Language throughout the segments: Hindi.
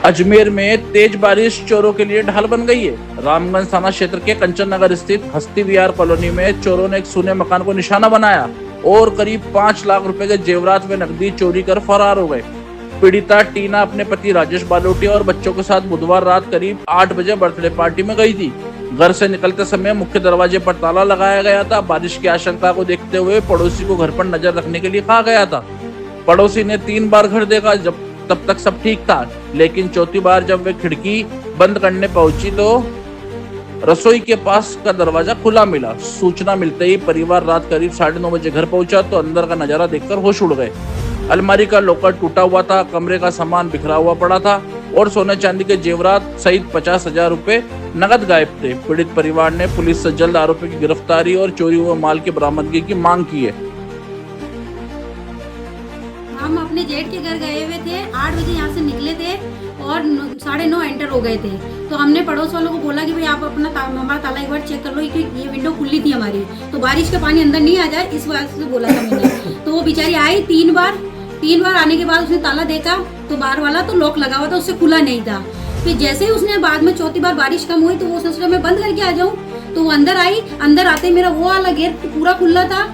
अजमेर में तेज बारिश चोरों के लिए ढाल बन गई है। रामगंज थाना क्षेत्र के कंचन नगर स्थित हस्ती विहार कॉलोनी में चोरों ने एक सूने मकान को निशाना बनाया और करीब 5 लाख रुपए के जेवरात व नकदी चोरी कर फरार हो गए। पीड़िता टीना अपने पति राजेश बालोटिया और बच्चों के साथ बुधवार रात करीब 8 बजे बर्थडे पार्टी में गई थी। घर से निकलते समय मुख्य दरवाजे पर ताला लगाया गया था। बारिश की आशंका को देखते हुए पड़ोसी को घर पर नजर रखने के लिए कहा गया था। पड़ोसी ने 3 बार घर देखा, तब तक सब ठीक था, लेकिन चौथी बार जब वे खिड़की बंद करने पहुंची तो रसोई के पास का दरवाजा खुला मिला। सूचना मिलते ही परिवार रात करीब 9:30 बजे घर पहुंचा तो अंदर का नजारा देखकर होश उड़ गए। अलमारी का लॉकर टूटा हुआ था, कमरे का सामान बिखरा हुआ पड़ा था और सोने चांदी के जेवरात सहित 50,000 रुपए नकद गायब थे। पीड़ित परिवार ने पुलिस से जल्द आरोपी की गिरफ्तारी और चोरी हुए माल की बरामदगी की मांग की है। हम अपने जेठ के घर गए हुए थे, 8 बजे यहाँ से निकले थे और 9:30 एंटर हो गए थे। तो हमने पड़ोस वालों को बोला कि भाई आप अपना हमारा ताला एक बार चेक कर लो कि ये विंडो खुली थी हमारी, तो बारिश का पानी अंदर नहीं आ जाए, इस वजह से बोला था मैंने। तो वो बेचारी आई 3 बार आने के बाद उसने ताला देखा तो बाहर वाला तो लॉक लगा हुआ था, उससे खुला नहीं था। फिर जैसे ही उसने बाद में चौथी बार बारिश कम हुई तो वो सोचा मैं बंद करके आ जाऊँ, तो वो अंदर आई। अंदर आते मेरा वो वाला गेट पूरा खुला था,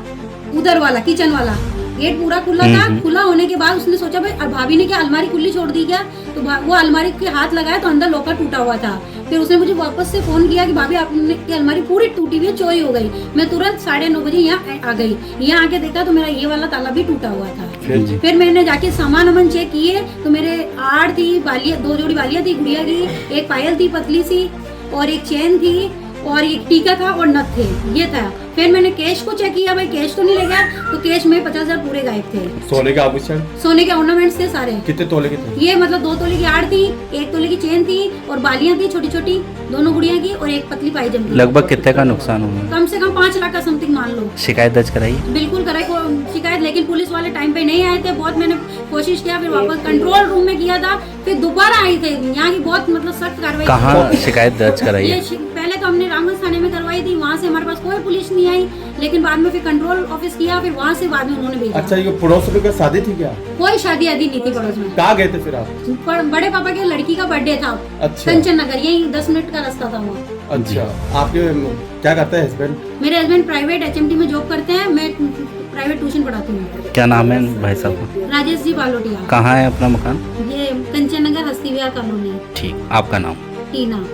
उधर वाला किचन वाला गेट पूरा खुला था। खुला होने के बाद उसने सोचा भाई भाभी ने क्या अलमारी खुली छोड़ दी क्या, तो वो अलमारी के हाथ लगाया तो अंदर लॉकर टूटा हुआ था। फिर उसने मुझे वापस से फोन किया कि भाभी आपने की अलमारी पूरी टूटी हुई है, चोरी हो गई। मैं तुरंत 9:30 बजे यहाँ आ गई। यहाँ आके देखा तो मेरा ये वाला ताला भी टूटा हुआ था। फिर मैंने जाके सामान चेक किए तो मेरे 8 थी बालियां, 2 जोड़ी बालियां थी गुड़िया की, एक पायल थी पतली सी और एक चेन थी और एक टीका था और नथ थे, ये था। फिर मैंने कैश को चेक किया, भाई कैश तो नहीं ले गया, तो कैश में 50,000 पूरे गायब थे। सोने के आभूषण, सोने के ऑर्नामेंट्स थे सारे। कितने तोले के थे? ये मतलब 2 तोले की आड़ थी, 1 तोले की चेन थी और बालियां थी छोटी छोटी, दोनों गुड़िया की और एक पतली पायजम थी। लगभग कितने का नुकसान हुआ? कम से कम 5 लाख का समथिंग मान लो। शिकायत दर्ज कराई? बिल्कुल कराई शिकायत, लेकिन पुलिस वाले टाइम पे नहीं आए थे। बहुत मैंने कोशिश किया, फिर वापस कंट्रोल रूम में किया था, फिर दोबारा आए थे। यहाँ की बहुत मतलब सख्त कार्रवाई। कहाँ शिकायत दर्ज कराई? पहले तो हमने रामगंज थाने में करवाई थी, वहाँ से हमारे पास कोई पुलिस नहीं आई, लेकिन बाद में फिर कंट्रोल ऑफिस किया, फिर वहाँ से बाद में उन्होंने भेजा। अच्छा, ये पड़ोस में क्या शादी थी क्या? कोई शादी आदि नहीं थी पड़ोस में। कहाँ गए थे फिर आप? बड़े पापा के लड़की का बर्थडे था। अच्छा। कंचन नगर, यही 10 मिनट का रास्ता था वो। अच्छा, आपके क्या करते हैं हस्बैंड? मेरे हस्बैंड प्राइवेट HMT में जॉब करते हैं, मैं प्राइवेट ट्यूशन पढ़ाती हूँ। क्या नाम है भाई साहब? राजेश जी बालोटिया। कहाँ है अपना मकान? ये कंचन नगर हस्ती विहार कॉलोनी। ठीक, आपका नाम? टीना।